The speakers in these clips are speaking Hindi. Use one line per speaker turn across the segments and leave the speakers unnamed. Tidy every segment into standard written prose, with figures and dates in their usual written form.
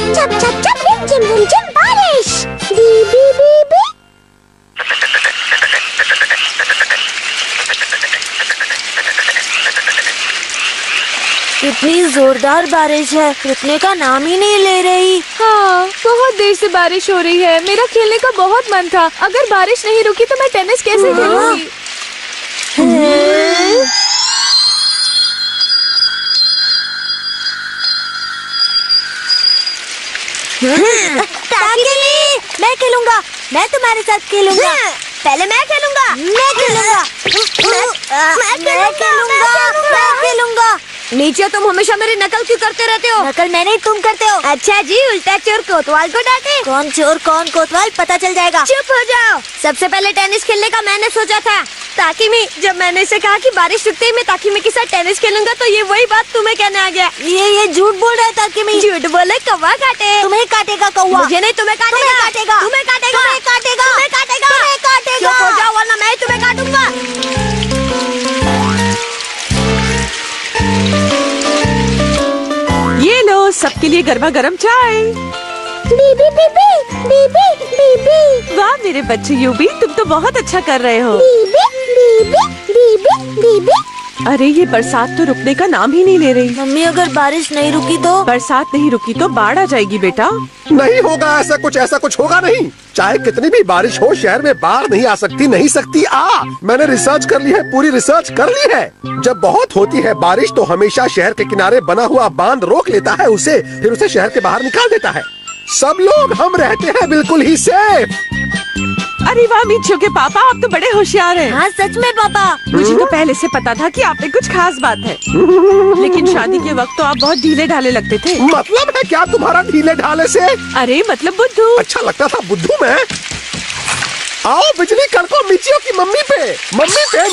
चप चप चप रिमझिम रिमझिम बारिश। बी बी बी बी।
कितनी जोरदार बारिश है, रुकने का नाम ही नहीं ले रही।
हाँ, बहुत देर से बारिश हो रही है। मेरा खेलने का बहुत मन था। अगर बारिश नहीं रुकी तो मैं टेनिस कैसे खेलूंगी?
मैं खेलूंगा, मैं तुम्हारे साथ खेलूंगा।
पहले मैं खेलूंगा।
मैं खेलूंगा, मैं खेलूंगा।
नीचे तुम हमेशा मेरी नकल क्यों करते रहते हो?
नकल मैं नहीं, तुम करते हो।
अच्छा जी, उल्टा चोर कोतवाल को डांटे।
कौन चोर कौन कोतवाल पता चल जाएगा।
चुप हो जाओ। सबसे पहले टेनिस खेलने का मैंने सोचा था। ताकि मैं जब मैंने इसे कहा कि बारिश रुकते ही मैं ताकि मैं के साथ टेनिस खेलूंगा तो ये वही बात तुम्हें कहने आ गया।
ये झूठ बोल रहा है ताकि मैं।
झूठ बोले कौवा काटे।
तुम्हें काटेगा कौवा।
मुझे नहीं, तुम्हें काटेगा।
तुम्हें काटेगा।
तुम्हें काटेगा।
तुम्हें काटेगा।
तुम्हें काटेगा।
तुम्हें काटेगा।
चुप हो जाओ वरना मैं ही तुम्हें काटूंगा।
ये लो, सबके लिए गर्मा गर्म चाय।
बीबी बीबी बीबी बीबी
वाह मेरे बच्चे यूबी, तुम तो बहुत अच्छा कर रहे हो।
बीबी बीबी बीबी बीबी।
अरे ये बरसात तो रुकने का नाम ही नहीं ले रही।
मम्मी अगर बारिश नहीं रुकी तो?
बरसात नहीं रुकी तो बाढ़ आ जाएगी बेटा।
नहीं होगा ऐसा कुछ होगा नहीं। चाहे कितनी भी बारिश हो, शहर में बाढ़ नहीं आ सकती, नहीं सकती। मैंने रिसर्च कर ली है, पूरी रिसर्च कर ली है। जब बहुत होती है बारिश तो हमेशा शहर के किनारे बना हुआ बांध रोक लेता है उसे, फिर उसे शहर के बाहर निकाल देता है। सब लोग हम रहते हैं बिल्कुल ही सेफ।
अरे वाह मीठू के पापा, आप तो बड़े होशियार हैं।
हाँ सच में पापा।
मुझे तो पहले से पता था कि आप में कुछ खास बात है। लेकिन शादी के वक्त तो आप बहुत ढीले ढाले लगते थे।
मतलब है क्या तुम्हारा ढीले ढाले से?
अरे मतलब बुद्धू।
अच्छा लगता था बुद्धू में। आओ बिजली कड़को मिचियो की मम्मी पे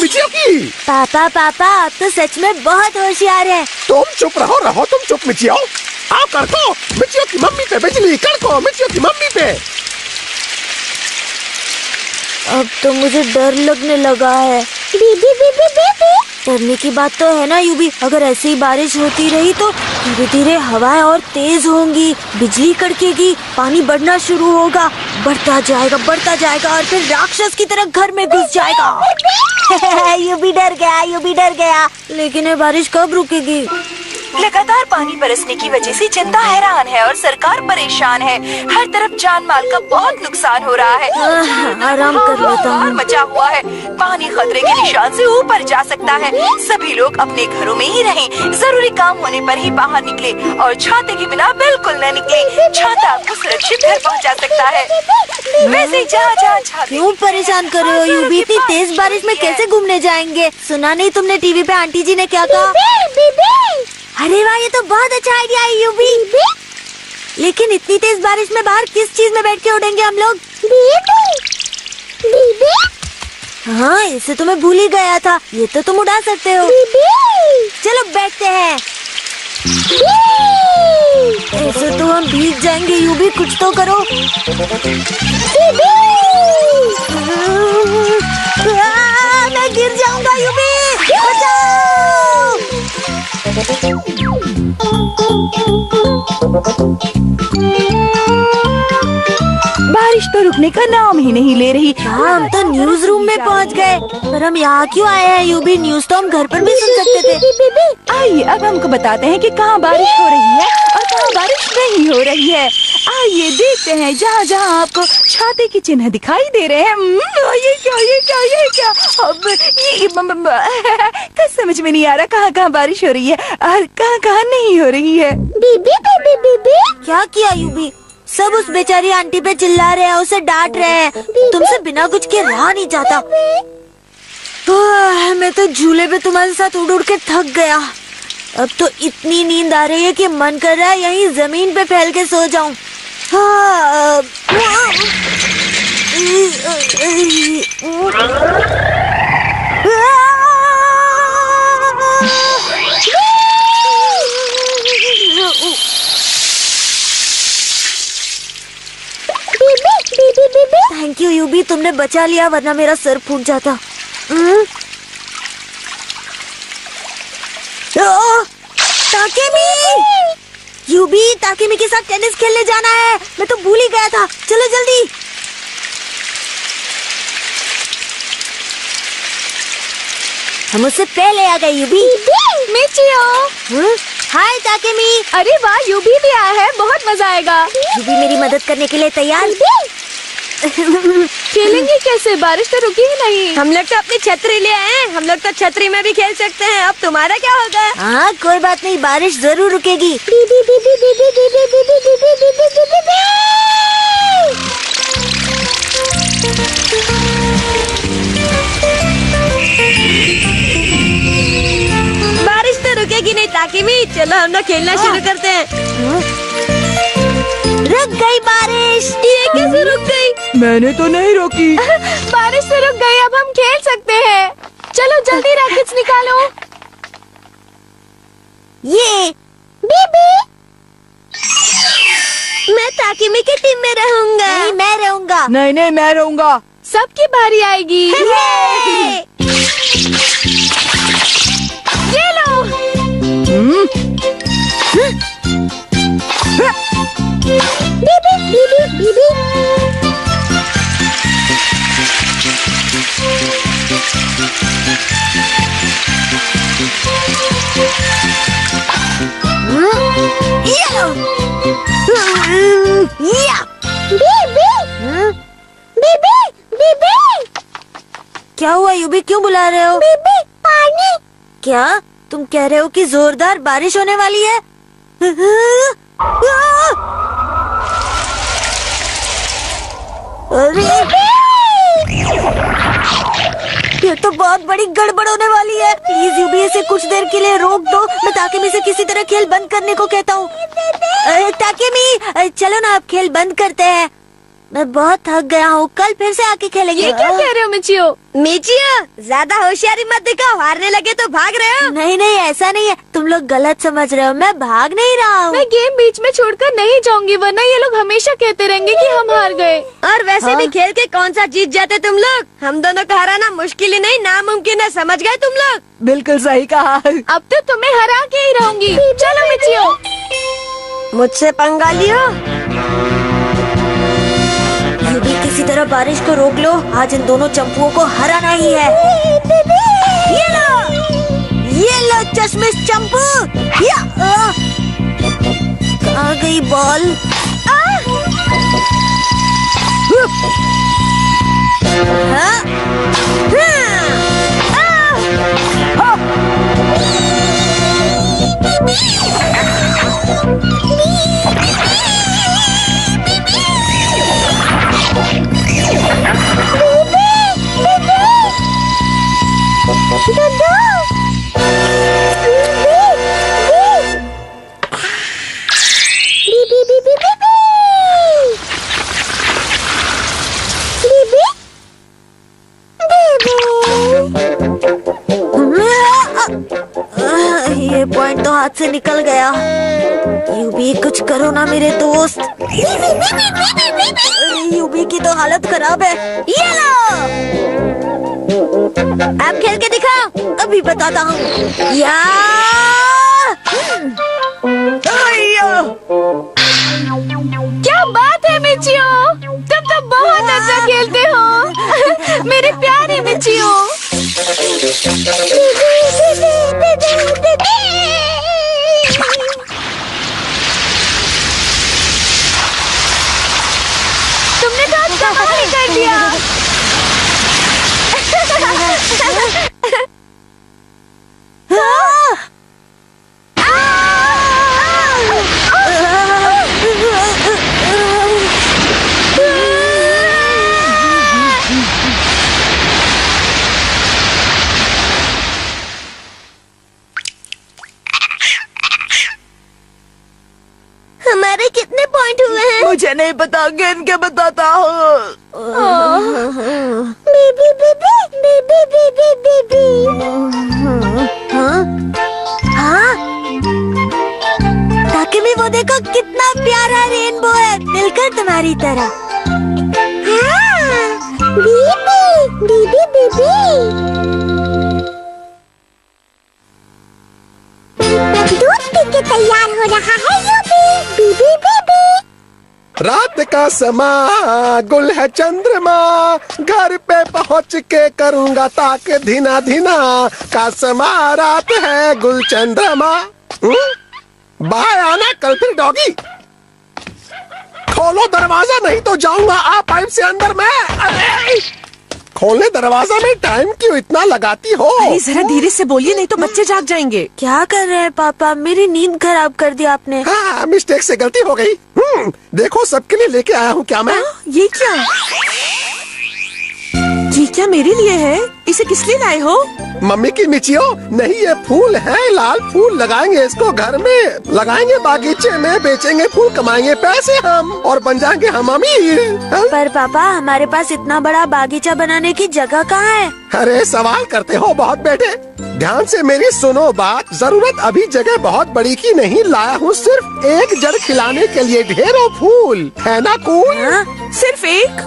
मिचियो की।
पापा पापा आप तो सच में बहुत होशियार हैं।
तुम चुप रहो तुम चुप मिचियो। आओ कड़को मिचियो की मम्मी पे बिजली कड़को मिचियो की मम्मी पे।
अब तो मुझे डर लगने लगा है।
बीबी बीबी बीबी।
डरने की बात तो है ना यूबी, अगर ऐसे ही बारिश होती रही तो धीरे धीरे हवाएं और तेज होंगी, बिजली कड़केगी, पानी बढ़ना शुरू होगा, बढ़ता जाएगा और फिर राक्षस की तरह घर में घुस जाएगा।
यूबी डर गया।
लेकिन ये बारिश कब रुकेगी?
लगातार पानी बरसने की वजह से जनता हैरान है और सरकार परेशान है। हर तरफ जान माल का बहुत नुकसान हो रहा है।
आराम कर लेता हूँ।
हाहाकार मचा हुआ है। पानी खतरे के निशान से ऊपर जा सकता है। सभी लोग अपने घरों में ही रहें। जरूरी काम होने पर ही बाहर निकले और छाते के बिना बिल्कुल न निकले। छाता आपको सुरक्षित घर पहुँचा सकता है। वैसे जहाँ छाते।
क्यों परेशान कर रहे हो यूबी? इतनी तेज बारिश में कैसे घूमने जाएंगे? सुना नहीं तुमने टीवी पे आंटी जी ने क्या कहा? अरे वाह, ये तो बहुत अच्छा आइडिया है यूबी। लेकिन इतनी तेज बारिश में बाहर किस चीज में बैठ के उड़ेंगे हम लोग? हाँ, इसे तो मैं भूल ही गया था। ये तो तुम उड़ा सकते हो। चलो बैठते हैं। ऐसे तो हम भीग जाएंगे यूबी, कुछ तो करो। मैं गिर जाऊंगा यूबी, बचाओ।
बारिश तो रुकने का नाम ही नहीं ले रही।
हाँ, हम तो न्यूज रूम में पहुंच गए, पर हम यहाँ क्यों आए हैं यूबी? न्यूज तो हम घर पर भी सुन सकते थे।
आइए अब हमको बताते हैं कि कहाँ बारिश हो रही है और कहाँ बारिश नहीं हो रही है। आइए देखते हैं जहाँ जहाँ आपको छाते की चिन्ह दिखाई दे रहे हैं। ये क्या अब ये कुछ समझ में नहीं आ रहा कहाँ कहाँ बारिश हो रही है और कहाँ कहाँ नहीं हो रही है।
बीबी।
क्या किया यूबी? सब उस बेचारी आंटी पे चिल्ला रहे हैं, उसे डांट रहे हैं। तुमसे बिना कुछ के रहा नहीं जाता। मैं तो झूले पे तुम्हारे साथ उड़ के थक गया। अब तो इतनी नींद आ रही है कि मन कर रहा है यहीं जमीन पे फैल के सो जाऊं। थैंक यू यूबी, तुमने बचा लिया वरना मेरा सर फूट जाता। ताकेमी! यूबी ताकिमी के साथ टेनिस खेलने जाना है। मैं तो भूल ही गया था। चलो जल्दी। हम उससे पहले आ गए यूबी।
मिचियो।
हाय ताकिमी।
अरे वाह, यूबी भी आया है, बहुत मजा आएगा।
यूबी मेरी मदद करने के लिए तैयार?
खेलेंगे कैसे? बारिश तो रुकी ही नहीं।
हम लोग तो अपनी छतरी ले आए हैं। हम लोग तो छतरी में भी खेल सकते हैं। अब तुम्हारा क्या होगा?
हाँ कोई बात नहीं, बारिश जरूर रुकेगी।
बारिश तो रुकेगी नहीं ताकिमी। चलो हम लोग खेलना शुरू करते हैं।
रुक गई बारिश।
ये कैसे रुक गई?
मैंने तो नहीं रोकी।
बारिश तो रुक गई, अब हम खेल सकते हैं। चलो जल्दी रैकेट्स निकालो।
ये
मैं ताकिमी की टीम में रहूंगा।
नहीं, मैं रहूंगा।
नहीं नहीं, मैं रहूंगा।
सबकी बारी आएगी। ये लो।
क्या हुआ यूबी, क्यों बुला रहे हो? पानी। क्या तुम कह रहे हो कि जोरदार बारिश होने वाली है? अरे ये तो बहुत बड़ी गड़बड़ होने वाली है। प्लीज यूबी इसे कुछ देर के लिए रोक दो। मैं ताकिमी से किसी तरह खेल बंद करने को कहता हूँ। ताकिमी चलो ना, अब खेल बंद करते हैं। मैं बहुत थक गया हूँ, कल फिर से आके खेलेंगे।
ये क्या कह रहे हो मिचियो?
मिचियो ज्यादा होशियारी मत दिखाओ। हारने लगे तो भाग रहे हो।
नहीं नहीं, ऐसा नहीं है, तुम लोग गलत समझ रहे हो। मैं भाग नहीं रहा हूँ।
मैं गेम बीच में छोड़कर नहीं जाऊंगी, वरना ये लोग हमेशा कहते रहेंगे कि हम हार गए।
और वैसे भी खेल के कौन सा जीत जाते तुम लोग। हम दोनों को हराना मुश्किल ही नहीं, नामुमकिन है। समझ गए तुम लोग?
बिल्कुल सही कहा।
अब तो तुम्हें हरा के ही रहूंगी। चलो मिचियो।
मुझसे पंगा लियो।
यूबी किसी तरह बारिश को रोक लो। आज इन दोनों चंपुओं को हराना ही है। ये लो चश्मिश चंपू। कहाँ गई बॉल? ये पॉइंट तो हाथ से निकल गया। यूबी कुछ करो ना मेरे दोस्त। यूबी की तो हालत खराब है। ये लो,
अब खेल के दिखाओ।
अभी बताता हूँ। या
क्या बात है मिचियो, तुम तो बहुत अच्छा खेलते हो। मेरे प्यारे मिचियो। तुमने तो अच्छा ही कर दिया।
हमारे कितने पॉइंट हुए हैं?
मुझे नहीं पता, गिन के बताता हूँ।
हाँ? ताकिमी वो देखो कितना प्यारा रेनबो है, मिलकर तुम्हारी तरह।
दूध पी के तैयार हो रहा है यूबी बीबी बीबी।
रात का समा गुल है चंद्रमा, घर पे पहुँच के करूँगा ताके धीना धीना का समा, रात है गुल चंद्रमा। बाय आना कल फिर डॉगी। खोलो दरवाजा नहीं तो जाऊंगा आप पाइप से अंदर मैं। अरे खोलने दरवाजा में टाइम क्यों इतना लगाती हो?
अरे जरा धीरे से बोलिए नहीं तो बच्चे जाग जाएंगे।
क्या कर रहे हैं पापा? मेरी नींद खराब कर दी आपने।
हाँ मिस्टेक से गलती हो गई। देखो सबके लिए लेके आया हूँ क्या मैं।
ये क्या? ये क्या मेरे लिए है? इसे किस लिए लाए हो?
मम्मी की मिचियो नहीं, ये फूल है, लाल फूल। लगाएंगे इसको घर में, लगाएंगे बागीचे में, बेचेंगे फूल, कमाएंगे पैसे हम और बन जाएंगे हम अमीर।
पर पापा हमारे पास इतना बड़ा बागीचा बनाने की जगह कहाँ है?
अरे सवाल करते हो बहुत बेटे। ध्यान से मेरी सुनो बात। जरूरत अभी जगह बहुत बड़ी की नहीं, लाया हूँ सिर्फ एक जड़ खिलाने के लिए ढेरों फूल, है ना कूल?
हाँ?
सिर्फ एक?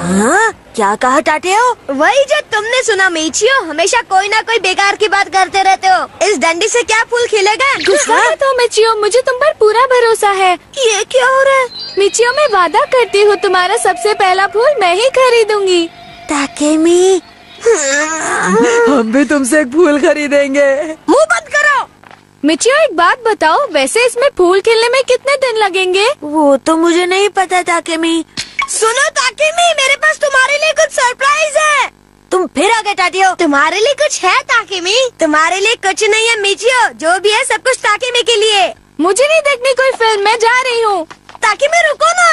हाँ? क्या कहा टाटे हो?
वही जो तुमने सुना मीचियो, हमेशा कोई ना कोई बेकार की बात करते रहते हो। इस डंडी से क्या फूल खिलेगा?
गुस्सा मत हो मिचियो, मुझे तुम पर पूरा भरोसा है।
ये क्या हो रहा है?
मिचियो मैं वादा करती हूँ तुम्हारा सबसे पहला फूल मैं ही खरीदूंगी।
ताकेमी
हम भी तुमसे एक फूल खरीदेंगे।
मुंह बंद करो।
मिचियो एक बात बताओ, वैसे इसमें फूल खिलने में कितने दिन लगेंगे?
वो तो मुझे नहीं पता ताकेमी।
सुनो ताकेमी, मेरे पास तुम्हारे लिए कुछ सरप्राइज है।
तुम फिर आगे टाटे हो।
तुम्हारे लिए कुछ है ताकेमी? तुम्हारे लिए कुछ नहीं है मीचियो, जो भी है सब कुछ ताकेमी के लिए।
मुझे नहीं देखनी कोई फिल्म, मैं जा रही हूँ।
ताकेमी रुको ना।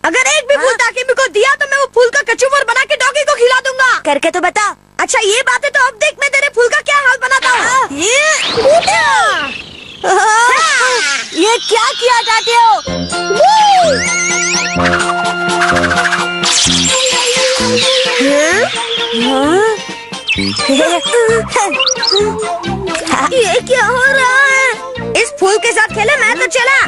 अगर एक भी फूल ताकेमी को दिया तो मैं वो फूल का कचूमर बना के डॉगी को खिला दूंगा।
करके तो बता।
अच्छा ये बात है तो अब देख मैं तेरे फूल का क्या हाल बनाता हूँ।
ये क्या किया टाटे हो?
ये क्या हो रहा है? इस फूल के साथ खेले मैं तो चला।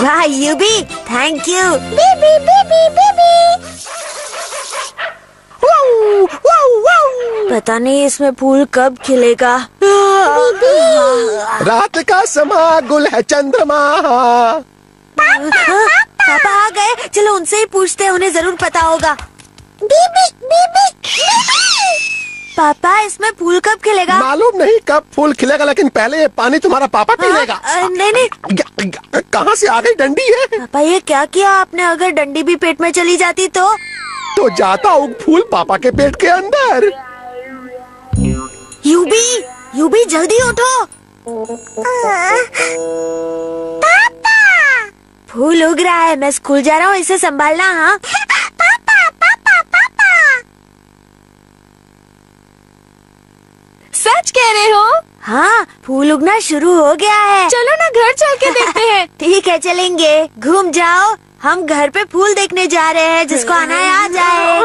वाह यूबी, थैंक यू।
बीबी बीबी बीबी।
पता नहीं इसमें फूल कब खिलेगा।
रात का समा गुल है चंद्रमा।
हाँ, पापा आ गए, चलो उनसे ही पूछते हैं, उन्हें जरूर पता होगा।
बीबी बीबी।
पापा इसमें फूल कब खिलेगा?
मालूम नहीं कब फूल खिलेगा, लेकिन पहले ये पानी तुम्हारा पापा पी लेगा।
नहीं नहीं
कहाँ से आ गई डंडी है?
पापा ये क्या किया आपने? अगर डंडी भी पेट में चली जाती तो
जाता हूँ फूल पापा के पेट के अंदर।
यूबी जल्दी उठो।
पापा।
फूल उग रहा है, मैं स्कूल जा रहा हूँ, इसे संभालना। हाँ
पापा पापा पापा।
सच कह रहे हो?
हाँ, फूल उगना शुरू हो गया है।
चलो ना घर चल के देखते हैं।
ठीक है चलेंगे। घूम जाओ, हम घर पे फूल देखने जा रहे हैं, जिसको आना है आ जाए।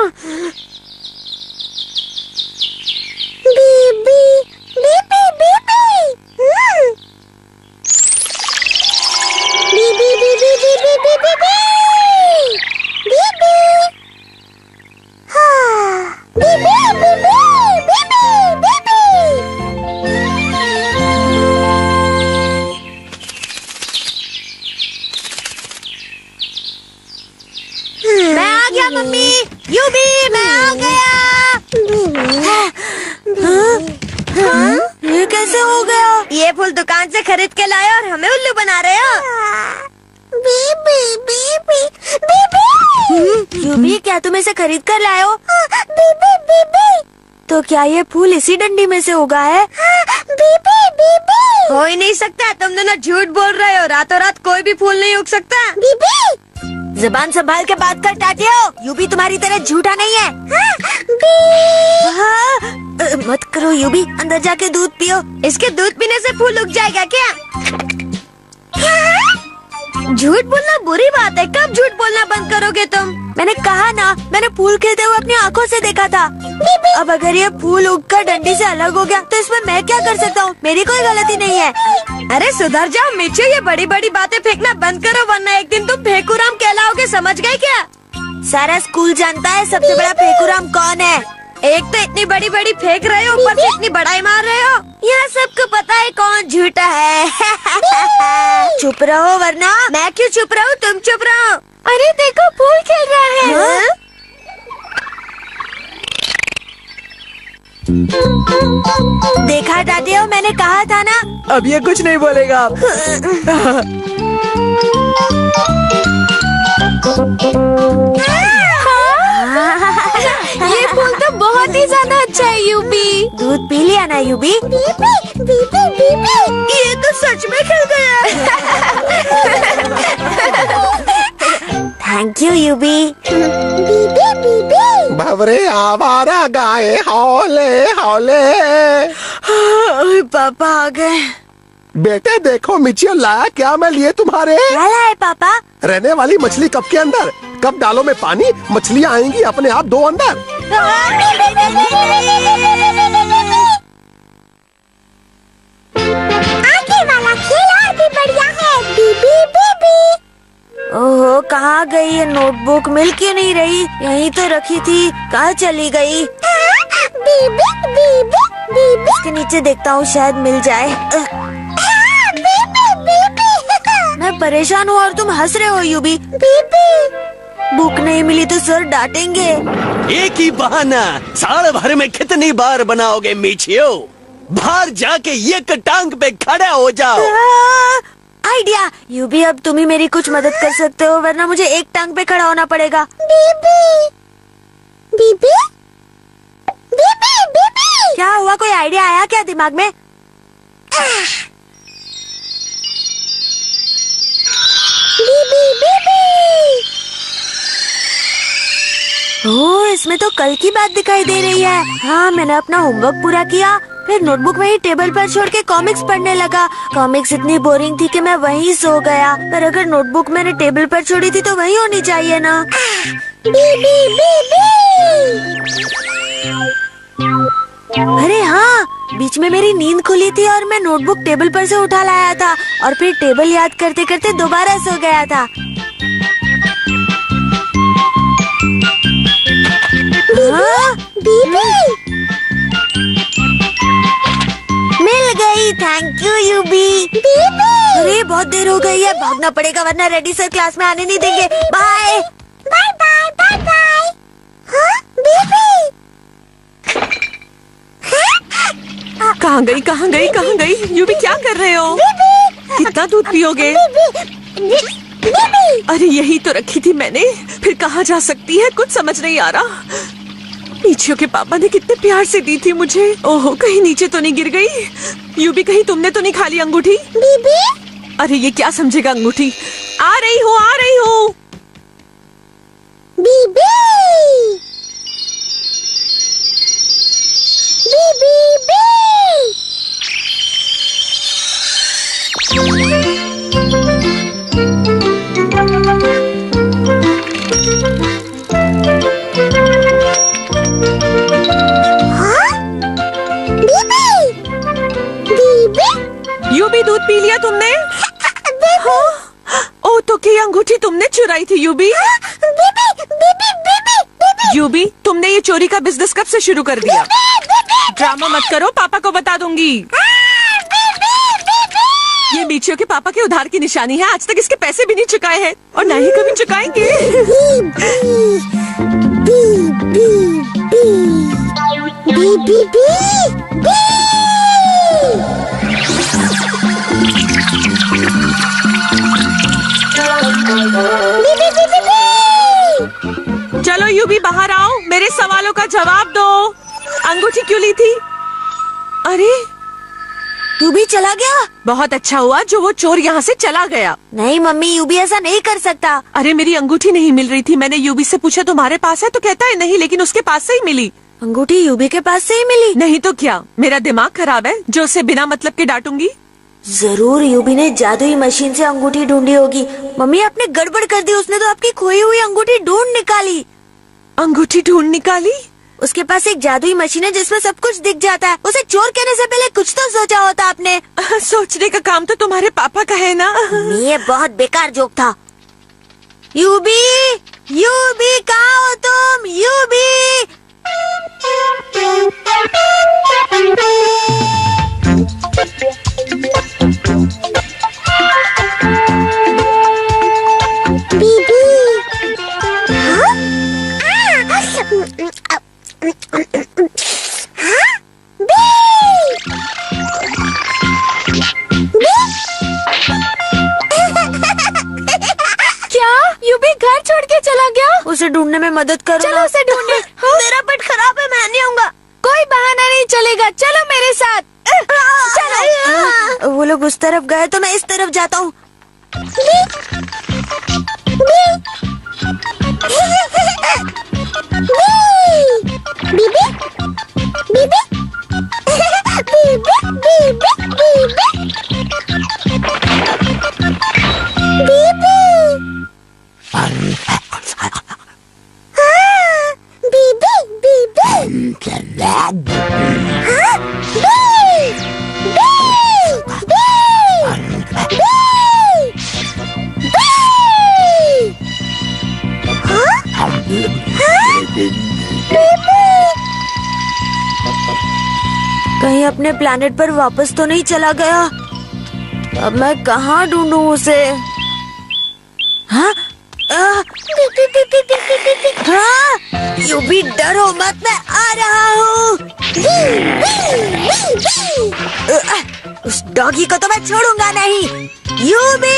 बीबी बीबी बीबी। बीबी बीबी बीबी बीबी बीबी। हाँ बीबी बीबी बीबी बीबी।
मैं आ गया मम्मी। यूबी मैं आ गया।
ये कैसे हो गया?
ये फूल दुकान से खरीद के लाए और हमें उल्लू बना रहे हो।
बीबी बीबी बीबी।
यूबी क्या तुम इसे खरीद कर लाए हो?
बीबी बीबी।
तो क्या ये फूल इसी डंडी में से उगा है?
बीबी बीबी।
हो ही नहीं सकता, तुम दोनों झूठ बोल रहे हो। रातों रात कोई भी फूल नहीं उग सकता।
बीबी।
जुबान संभाल के बात कर टाटियो। यूबी तुम्हारी तरह झूठा नहीं है। मत करो यूबी, अंदर जाके दूध पियो।
इसके दूध पीने से फूल उग जाएगा क्या? झूठ बोलना बुरी बात है। कब झूठ बोलना बंद करोगे तुम?
मैंने कहा ना, मैंने फूल खिलते हुए अपनी आंखों से देखा था। अब अगर ये फूल उगकर डंडी से अलग हो गया तो इसमें मैं क्या कर सकता हूँ? मेरी कोई गलती नहीं है।
अरे सुधर जाओ मिचू, ये बड़ी बड़ी बातें फेंकना बंद करो, वरना एक दिन तुम फेकुराम कहलाओगे। समझ गए क्या?
सारा स्कूल जानता है सबसे बड़ा फेकुराम कौन है।
एक तो इतनी बड़ी बड़ी फेंक रहे हो, ऊपर से इतनी बड़ाई मार रहे हो। यहाँ सबको पता है कौन झूठा है।
चुप रहो वरना।
मैं क्यों चुप रहूँ, तुम चुप रहो।
अरे देखो पूल खेल रहा है।
हाँ?
देखा दादी, मैंने कहा था ना।
अब ये कुछ नहीं बोलेगा अब।
ये पूल तो बहुत ही ज्यादा अच्छा है यूबी।
दूध पी लिया ना यूबी?
बीबी बीबी बीबी।
ये तो सच में खेल गया।
थैंक यू यूबी।
बीबी बीबी।
भवरे आवारा गाए हौले हौले।
पापा आ गए।
बेटे देखो मिचियो लाया क्या मैं लिए तुम्हारे।
क्या लाए पापा?
रहने वाली मछली कप के अंदर। कब डालो में पानी, मछलियाँ आएंगी अपने आप दो अंदर।
आगे वाला खेल और भी बढ़िया है। बीबी बीबी।
ओहो, कहाँ गई ये नोटबुक? मिल क्यों नहीं रही? यहीं तो रखी थी, कहाँ चली गई?
बीबी बीबी बीबी।
इसके नीचे देखता हूँ, शायद मिल जाए।
बीबी बीबी।
मैं परेशान हूँ और तुम हंस रहे हो यूबी।
बीबी।
बुक नहीं मिली तो सर डांटेंगे।
एक ही बहाना साल भर में कितनी बार बनाओगे मिचियो? बाहर जाके एक टांग पे खड़ा हो जाओ।
आइडिया यूबी, अब तुम ही मेरी कुछ मदद कर सकते हो, वरना मुझे एक टांग पे खड़ा होना पड़ेगा।
बीबी बीबी बीबी बीबी।
क्या हुआ? कोई आइडिया आया क्या दिमाग में?
बीबी बीबी।
ओह, इसमें तो कल की बात दिखाई दे रही है। हाँ, मैंने अपना होमवर्क पूरा किया, फिर नोटबुक वहीं टेबल पर छोड़ के कॉमिक्स पढ़ने लगा। कॉमिक्स इतनी बोरिंग थी कि मैं वहीं सो गया। पर अगर नोटबुक मैंने टेबल पर छोड़ी थी तो वहीं होनी चाहिए ना।
बीबी बीबी।
अरे हाँ, बीच में मेरी नींद खुली थी और मैं नोटबुक टेबल पर से उठा लाया था और फिर टेबल याद करते करते दोबारा सो गया था। हाँ?
बीबी।
मिल गई, थैंक यू यूबी।
बीबी।
अरे बहुत देर हो गई है, भागना पड़ेगा वरना रेडी सर क्लास में आने नहीं देंगे। Bye
bye bye bye bye. हाँ बीबी।
कहाँ गई कहाँ गई कहाँ गई? यूबी क्या कर रहे हो? कितना दूध पियोगे?
बीबी।
अरे यही तो रखी थी मैंने, फिर कहाँ जा सकती है? कुछ समझ नहीं आ रहा। नीचियो के पापा ने कितने प्यार से दी थी मुझे। ओहो, कहीं नीचे तो नहीं गिर गई? यूबी कहीं तुमने तो नहीं खा ली अंगूठी?
बीबी।
अरे ये क्या समझेगा अंगूठी। आ रही हूँ आ रही हूँ।
बीबी बीबी बी।
यूबी दूध पी लिया तुमने? हाँ? ओ तो की अंगूठी तुमने चुराई थी यूबी? यूबी, तुमने ये चोरी का बिजनेस कब से शुरू कर दिया? ड्रामा मत करो, पापा को बता दूंगी। ये मीचियो के पापा के उधार की निशानी है। आज तक इसके पैसे भी नहीं चुकाए हैं और ना ही कभी चुकाएंगे। चलो यूबी बाहर आओ, मेरे सवालों का जवाब दो। अंगूठी क्यों ली थी? अरे
यूबी चला गया।
बहुत अच्छा हुआ जो वो चोर यहाँ से चला गया।
नहीं मम्मी, यूबी ऐसा नहीं कर सकता।
अरे मेरी अंगूठी नहीं मिल रही थी। मैंने यूबी से पूछा तुम्हारे पास है तो कहता है नहीं, लेकिन उसके पास से ही मिली।
अंगूठी यूबी के पास से ही मिली?
नहीं तो क्या, मेरा दिमाग खराब है जो उसे बिना मतलब के डांटूंगी।
जरूर यूबी ने जादुई मशीन से अंगूठी ढूंढी होगी। मम्मी आपने गड़बड़ कर दी, उसने तो आपकी खोई हुई अंगूठी ढूंढ निकाली।
अंगूठी ढूंढ निकाली?
उसके पास एक जादुई मशीन है जिसमें सब कुछ दिख जाता है। उसे चोर कहने से पहले कुछ तो सोचा होता आपने।
सोचने का काम तो तुम्हारे पापा का है ना।
ये बहुत बेकार जोक था। यूबी, यूबी कहाँ हो तुम? यूबी
क्या यूबी घर छोड़ के चला गया?
उसे ढूंढने में मदद करो
चलो
ना।
उसे ढूंढे।
मेरा पेट खराब है, मैं नहीं आऊंगा।
कोई बहाना नहीं चलेगा, चलो मेरे साथ। चलो।
वो लोग उस तरफ गए तो मैं इस तरफ जाता हूँ। कहीं अपने प्लेनेट पर वापस तो नहीं चला गया? अब मैं कहाँ ढूंढूं उसे? हाँ? हाँ? यूबी डरो मत, मैं आ रहा हूँ। उस डॉगी को तो मैं छोड़ूंगा नहीं। यूबी!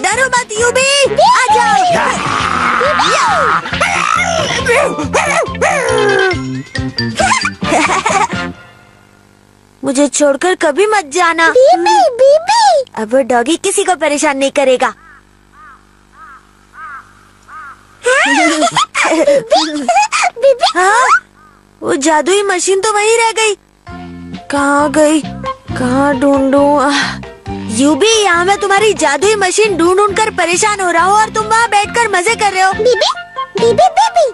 डरो मत यूबी, आ जाओ। मुझे छोड़कर कभी मत जाना। अब वो डॉगी किसी को परेशान नहीं करेगा। हाँ? वो जादुई मशीन तो वहीं रह गई। कहाँ गई? कहाँ ढूंढूं? यूबी, यहाँ मैं तुम्हारी जादुई मशीन ढूंढ कर परेशान हो रहा हूँ और तुम वहाँ बैठकर मजे कर रहे हो।
बीबी बीबी बीबी